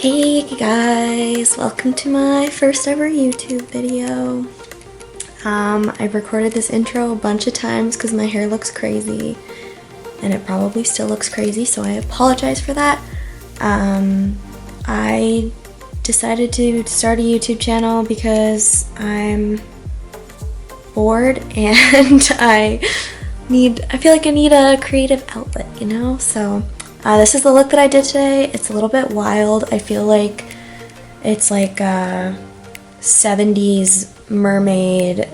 Hey guys, welcome to my first ever YouTube video. I've recorded this intro a bunch of times because my hair looks crazy and it probably still looks crazy, so I apologize for that. I decided to start a YouTube channel because I'm bored and I feel like I need a creative outlet, you know? So this is the look that I did today. It's a little bit wild. I feel like it's like a 70s mermaid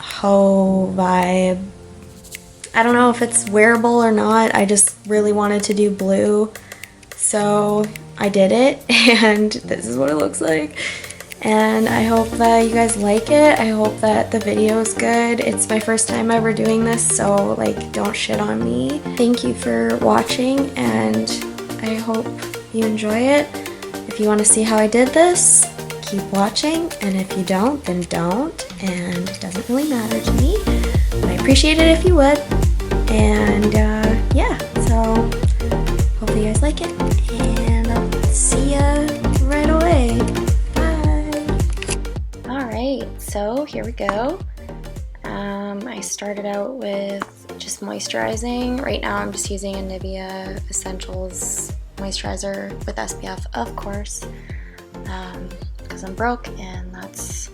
hoe vibe. I don't know if it's wearable or not. I just really wanted to do blue, so I did it, and this is what it looks like. And I hope that you guys like it. I hope that the video is good. It's my first time ever doing this, so like, don't shit on me. Thank you for watching, and I hope you enjoy it. If you want to see how I did this, keep watching, and if you don't, then don't, and it doesn't really matter to me. But I appreciate it if you would. And yeah, so hopefully you guys like it, and I'll see ya right away. So here we go. I started out with just moisturizing. Right now I'm just using a Nivea Essentials moisturizer with SPF, of course, because I'm broke and that's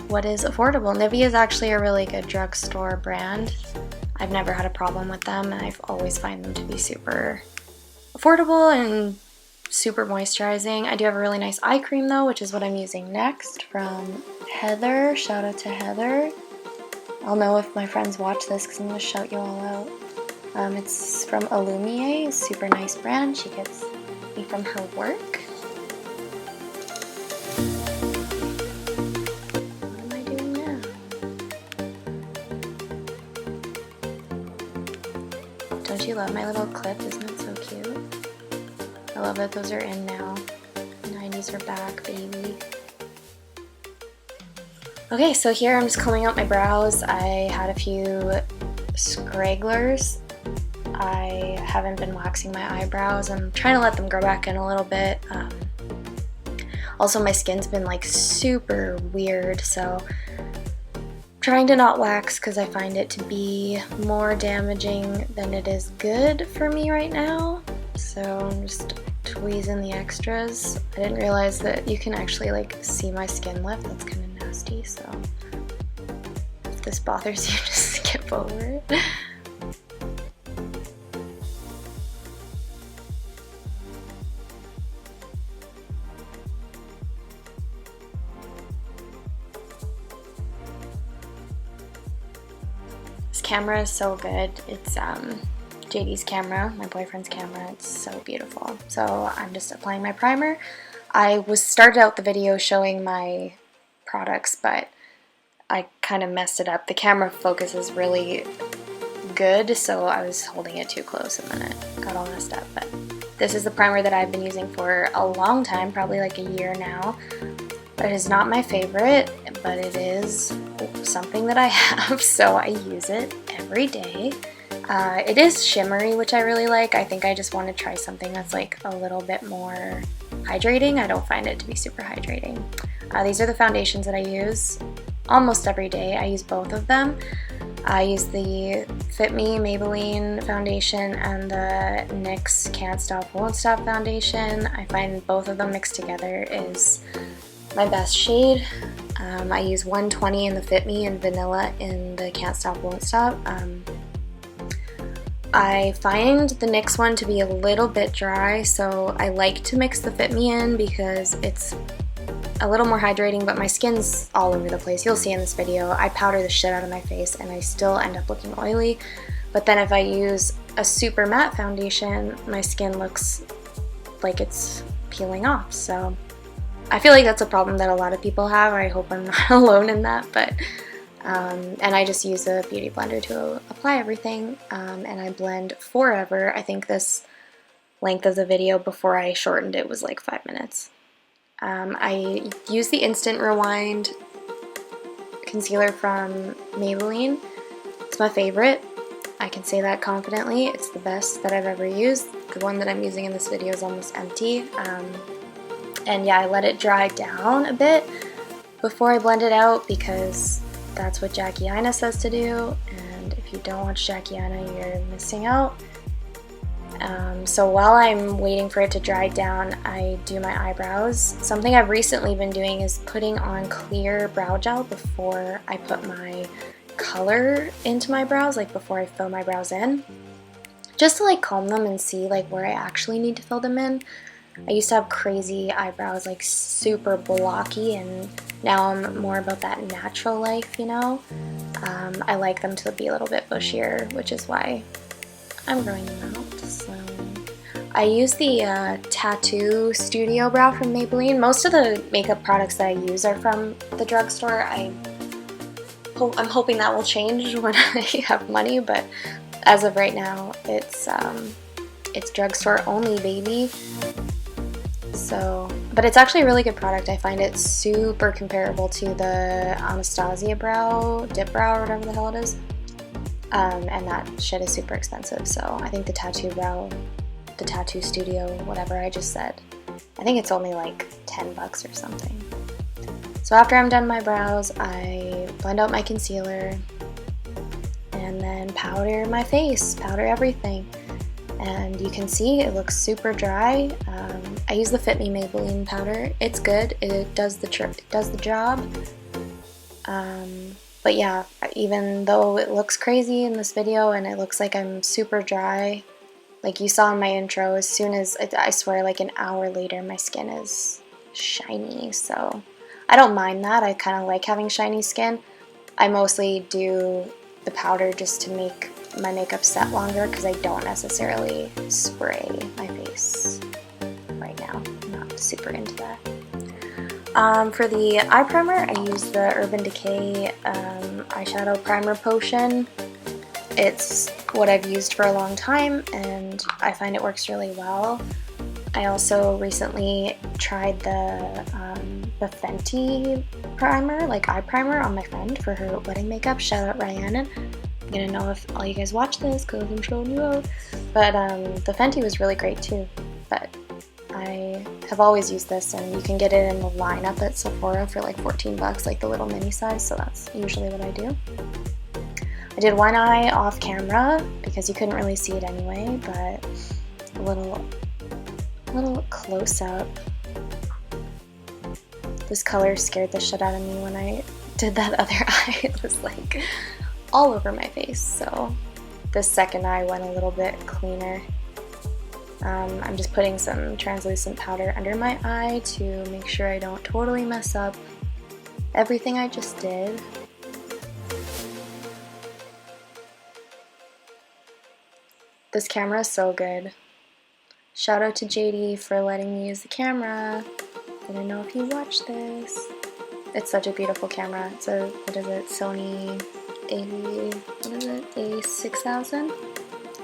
what is affordable. Nivea is actually a really good drugstore brand. I've never had a problem with them, and I've always find them to be super affordable and super moisturizing. I do have a really nice eye cream though, which is what I'm using next, from Heather. Shout out to Heather. I'll know if my friends watch this because I'm going to shout you all out. It's from Alumier, super nice brand. She gets me from her work. What am I doing now? Don't you love my little clip? Isn't it so cute? I love that those are in now. 90s are back, baby. Okay, so here I'm just combing out my brows. I had a few scragglers. I haven't been waxing my eyebrows. I'm trying to let them grow back in a little bit. Also, my skin's been like super weird, so trying to not wax because I find it to be more damaging than it is good for me right now. So I'm just tweezing the extras. I didn't realize that you can actually like see my skin lift. That's kind of nasty, so if this bothers you, just skip over it. This camera is so good. It's JD's camera, my boyfriend's camera. It's so beautiful. So I'm just applying my primer. I started out the video showing my products, but I kind of messed it up. The camera focus is really good, so I was holding it too close and then it got all messed up. But this is the primer that I've been using for a long time, probably like a year now. But it is not my favorite, but it is something that I have, so I use it every day. It is shimmery, which I really like. I think I just want to try something that's like a little bit more hydrating. I don't find it to be super hydrating. These are the foundations that I use almost every day. I use both of them. I use the Fit Me Maybelline foundation and the NYX Can't Stop Won't Stop foundation. I find both of them mixed together is my best shade. I use 120 in the Fit Me and vanilla in the Can't Stop Won't Stop. I find the NYX one to be a little bit dry, so I like to mix the Fit Me in because it's a little more hydrating, but my skin's all over the place. You'll see in this video, I powder the shit out of my face and I still end up looking oily. But then if I use a super matte foundation, my skin looks like it's peeling off. So I feel like that's a problem that a lot of people have. I hope I'm not alone in that, but and I just use a beauty blender to apply everything, and I blend forever. I think this length of the video before I shortened it was like 5 minutes. I use the Instant Rewind concealer from Maybelline. It's my favorite. I can say that confidently. It's the best that I've ever used. The one that I'm using in this video is almost empty. And yeah, I let it dry down a bit before I blend it out because that's what Jaclyn says to do, and if you don't watch Jaclyn, you're missing out. So while I'm waiting for it to dry down, I do my eyebrows. Something I've recently been doing is putting on clear brow gel before I put my color into my brows, like before I fill my brows in, just to like comb them and see like where I actually need to fill them in. I used to have crazy eyebrows, like super blocky, and now I'm more about that natural life, you know? I like them to be a little bit bushier, which is why I'm growing them out. So I use the Tattoo Studio Brow from Maybelline. Most of the makeup products that I use are from the drugstore. I'm hoping that will change when I have money, but as of right now, it's drugstore only, baby. So, but it's actually a really good product. I find it super comparable to the Anastasia brow, dip brow, or whatever the hell it is. And that shit is super expensive. So I think the Tattoo Brow, the Tattoo Studio, whatever I just said, I think it's only like 10 bucks or something. So after I'm done my brows, I blend out my concealer and then powder my face, powder everything. And you can see it looks super dry. I use the Fit Me Maybelline powder. It's good. It does the trick. It does the job. But yeah, even though it looks crazy in this video and it looks like I'm super dry, like you saw in my intro, as soon as, I swear, like an hour later, my skin is shiny. So I don't mind that. I kind of like having shiny skin. I mostly do the powder just to make my makeup set longer because I don't necessarily spray my face right now. I'm not super into that. For the eye primer, I use the Urban Decay eyeshadow primer potion. It's what I've used for a long time and I find it works really well. I also recently tried the Fenty primer, like eye primer, on my friend for her wedding makeup. Shout out Rhiannon. I'm gonna know if all you guys watch this because I'm showing you out. But the Fenty was really great too. But I have always used this, and you can get it in the lineup at Sephora for like 14 bucks, like the little mini size, so that's usually what I do. I did one eye off camera because you couldn't really see it anyway, but a little close up. This color scared the shit out of me when I did that other eye. It was like all over my face, so this second eye went a little bit cleaner. I'm just putting some translucent powder under my eye to make sure I don't totally mess up everything I just did. This camera is so good. Shout out to JD for letting me use the camera. I don't know if you watch this. It's such a beautiful camera. It's a, what is it, Sony A6000?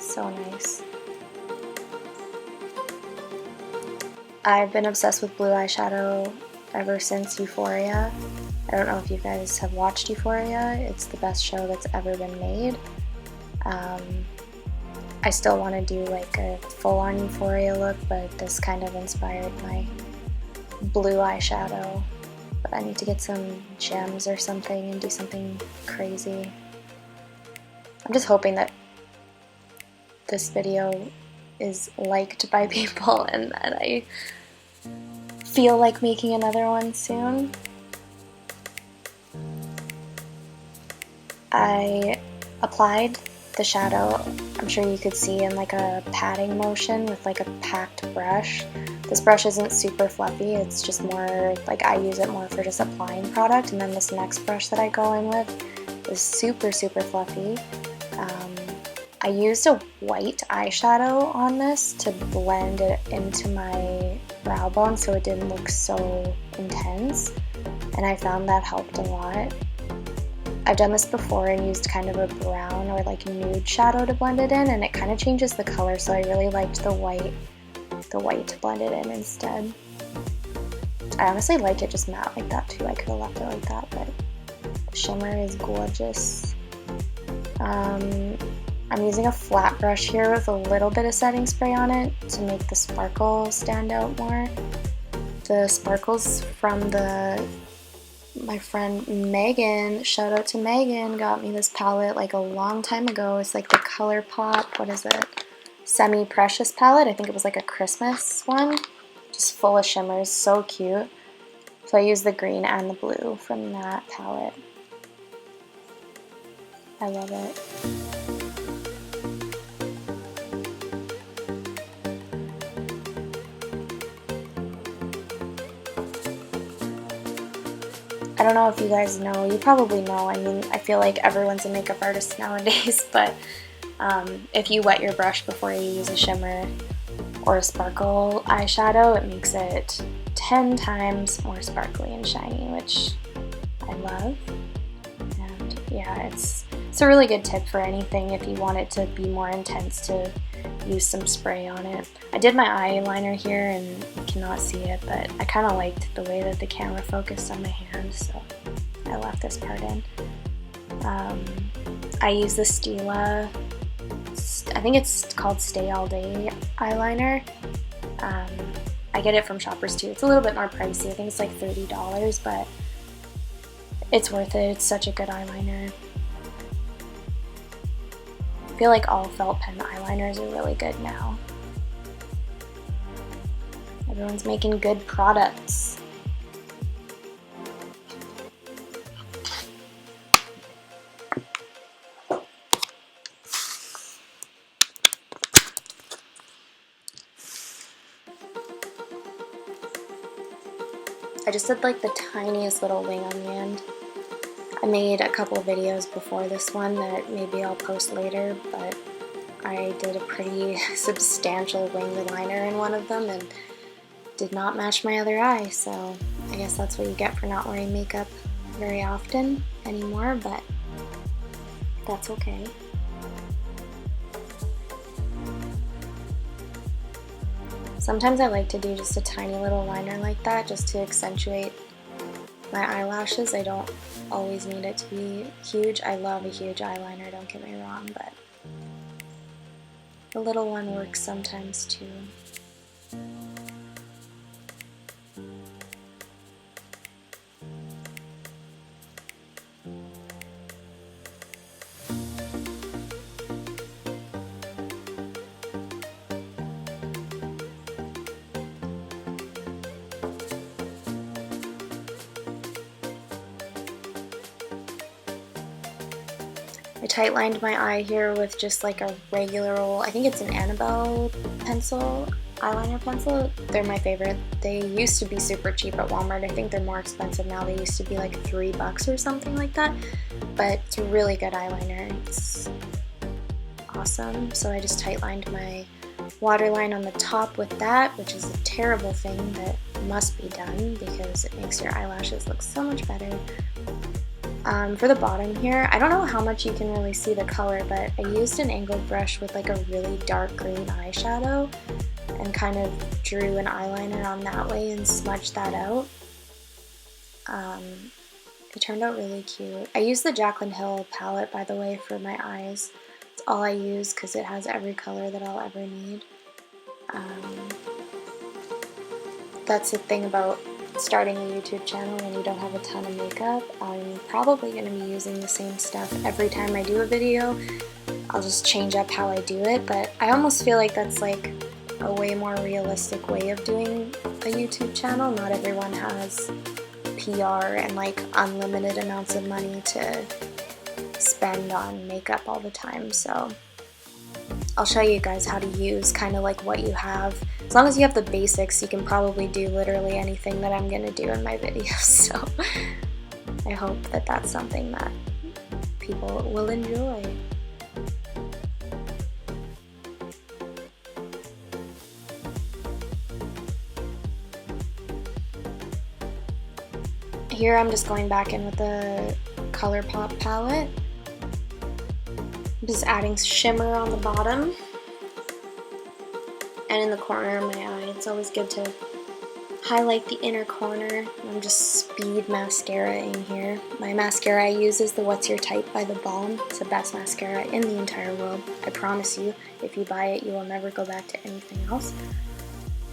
So nice. I've been obsessed with blue eyeshadow ever since Euphoria. I don't know if you guys have watched Euphoria. It's the best show that's ever been made. I still want to do like a full-on Euphoria look, but this kind of inspired my blue eyeshadow. But I need to get some gems or something and do something crazy. I'm just hoping that this video is liked by people and that I feel like making another one soon. I applied the shadow, I'm sure you could see, in like a patting motion with like a packed brush. This brush isn't super fluffy, it's just more like I use it more for just applying product, and then this next brush that I go in with is super fluffy. I used a white eyeshadow on this to blend it into my brow bone so it didn't look so intense, and I found that helped a lot. I've done this before and used kind of a brown or like nude shadow to blend it in, and it kind of changes the color, so I really liked the white to blend it in instead. I honestly like it just matte like that too. I could have left it like that, but the shimmer is gorgeous. I'm using a flat brush here with a little bit of setting spray on it to make the sparkle stand out more. the sparkles from my friend Megan, shout out to Megan, got me this palette like a long time ago. It's like the Colourpop, what is it? Semi-Precious palette. I think it was like a Christmas one. Just full of shimmers, so cute. So I used the green and the blue from that palette. I love it. I don't know if you guys know, you probably know, I mean, I feel like everyone's a makeup artist nowadays, but if you wet your brush before you use a shimmer or a sparkle eyeshadow, it makes it 10 times more sparkly and shiny, which I love. And yeah, it's a really good tip for anything if you want it to be more intense, to use some spray on it. I did my eyeliner here and you cannot see it, but I kind of liked the way that the camera focused on my hand, so I left this part in. I use the Stila, I think it's called Stay All Day eyeliner. I get it from Shoppers too. It's a little bit more pricey. I think it's like $30, but it's worth it. It's such a good eyeliner. I feel like all felt pen eyeliners are really good now. Everyone's making good products. I just did like the tiniest little wing on the end. I made a couple of videos before this one that maybe I'll post later, but I did a pretty substantial winged liner in one of them and did not match my other eye, so I guess that's what you get for not wearing makeup very often anymore, but that's okay. Sometimes I like to do just a tiny little liner like that just to accentuate my eyelashes. I don't always need it to be huge. I love a huge eyeliner, don't get me wrong, but the little one works sometimes too. I tight lined my eye here with just like a regular old, I think it's an Annabelle pencil, eyeliner pencil. They're my favorite. They used to be super cheap at Walmart. I think they're more expensive now. They used to be like $3 or something like that, but it's a really good eyeliner. It's awesome. So I just tight lined my waterline on the top with that, which is a terrible thing that must be done because it makes your eyelashes look so much better. For the bottom here, I don't know how much you can really see the color, but I used an angled brush with like a really dark green eyeshadow and kind of drew an eyeliner on that way and smudged that out. It turned out really cute. I used the Jaclyn Hill palette, by the way, for my eyes. It's all I use because it has every color that I'll ever need. That's the thing about starting a YouTube channel when you don't have a ton of makeup. I'm probably going to be using the same stuff every time I do a video. I'll just change up how I do it, but I almost feel like that's like a way more realistic way of doing a YouTube channel. Not everyone has PR and like unlimited amounts of money to spend on makeup all the time, so I'll show you guys how to use kind of like what you have. As long as you have the basics, you can probably do literally anything that I'm going to do in my videos, so I hope that that's something that people will enjoy. Here I'm just going back in with the Colourpop palette. I'm just adding shimmer on the bottom and in the corner of my eye. It's always good to highlight the inner corner. I'm just speed mascara in here. My mascara I use is the What's Your Type by the Balm. It's the best mascara in the entire world. I promise you, if you buy it, you will never go back to anything else.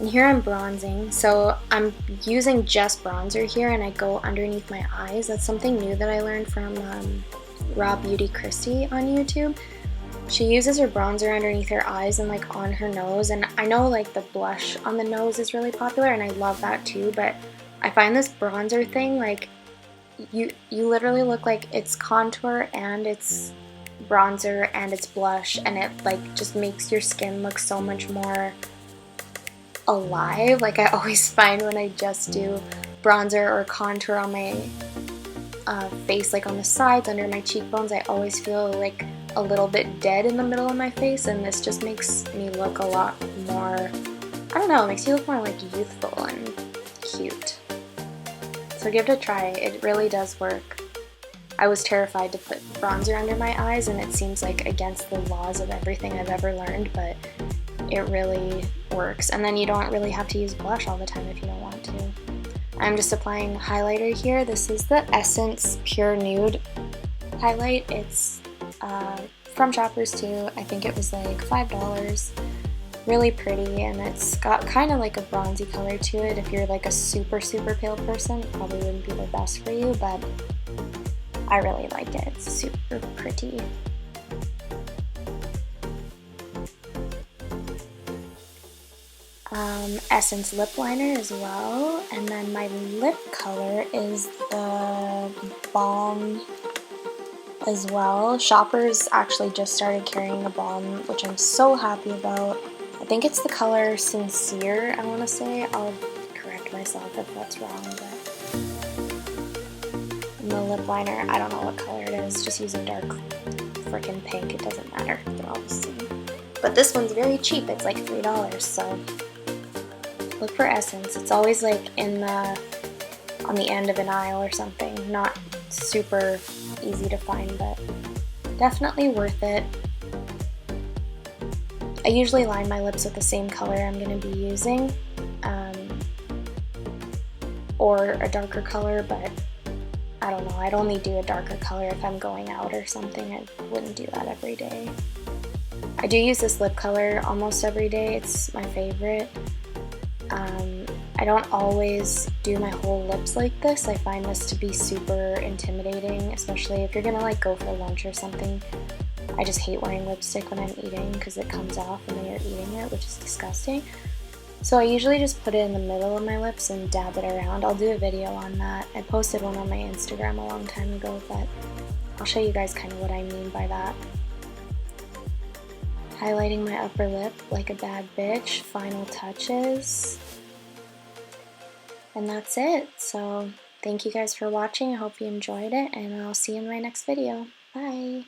And here I'm bronzing, so I'm using just bronzer here, and I go underneath my eyes. That's something new that I learned from Raw Beauty Christy on YouTube. She uses her bronzer underneath her eyes and like on her nose, and I know like the blush on the nose is really popular and I love that too, but I find this bronzer thing like you literally look like it's contour and it's bronzer and it's blush, and it like just makes your skin look so much more alive. Like I always find when I just do bronzer or contour on my face, like on the sides, under my cheekbones, I always feel like a little bit dead in the middle of my face, and this just makes me look a lot more, I don't know, it makes you look more like youthful and cute. So give it a try, it really does work. I was terrified to put bronzer under my eyes, and it seems like against the laws of everything I've ever learned, but it really works. And then you don't really have to use blush all the time if you don't want to. I'm just applying highlighter here. This is the Essence Pure Nude highlight. It's from Shoppers too. I think it was like $5. Really pretty, and it's got kind of like a bronzy color to it. If you're like a super pale person, it probably wouldn't be the best for you, but I really like it. It's super pretty. Essence lip liner as well, and then my lip color is the Balm as well. Shoppers actually just started carrying the Balm, which I'm so happy about. I think it's the color Sincere, I want to say. I'll correct myself if that's wrong, but and the lip liner, I don't know what color it is, just use a dark freaking pink, it doesn't matter, they're all the same. But this one's very cheap, it's like $3, so look for Essence. It's always like in the on the end of an aisle or something. Not super easy to find, but definitely worth it. I usually line my lips with the same color I'm going to be using, or a darker color, but I don't know. I'd only do a darker color if I'm going out or something. I wouldn't do that every day. I do use this lip color almost every day. It's my favorite. I don't always do my whole lips like this. I find this to be super intimidating, especially if you're gonna like go for lunch or something. I just hate wearing lipstick when I'm eating because it comes off when you're eating it, which is disgusting. So I usually just put it in the middle of my lips and dab it around. I'll do a video on that. I posted one on my Instagram a long time ago, but I'll show you guys kind of what I mean by that. Highlighting my upper lip like a bad bitch, final touches. And that's it. So thank you guys for watching. I hope you enjoyed it, and I'll see you in my next video. Bye!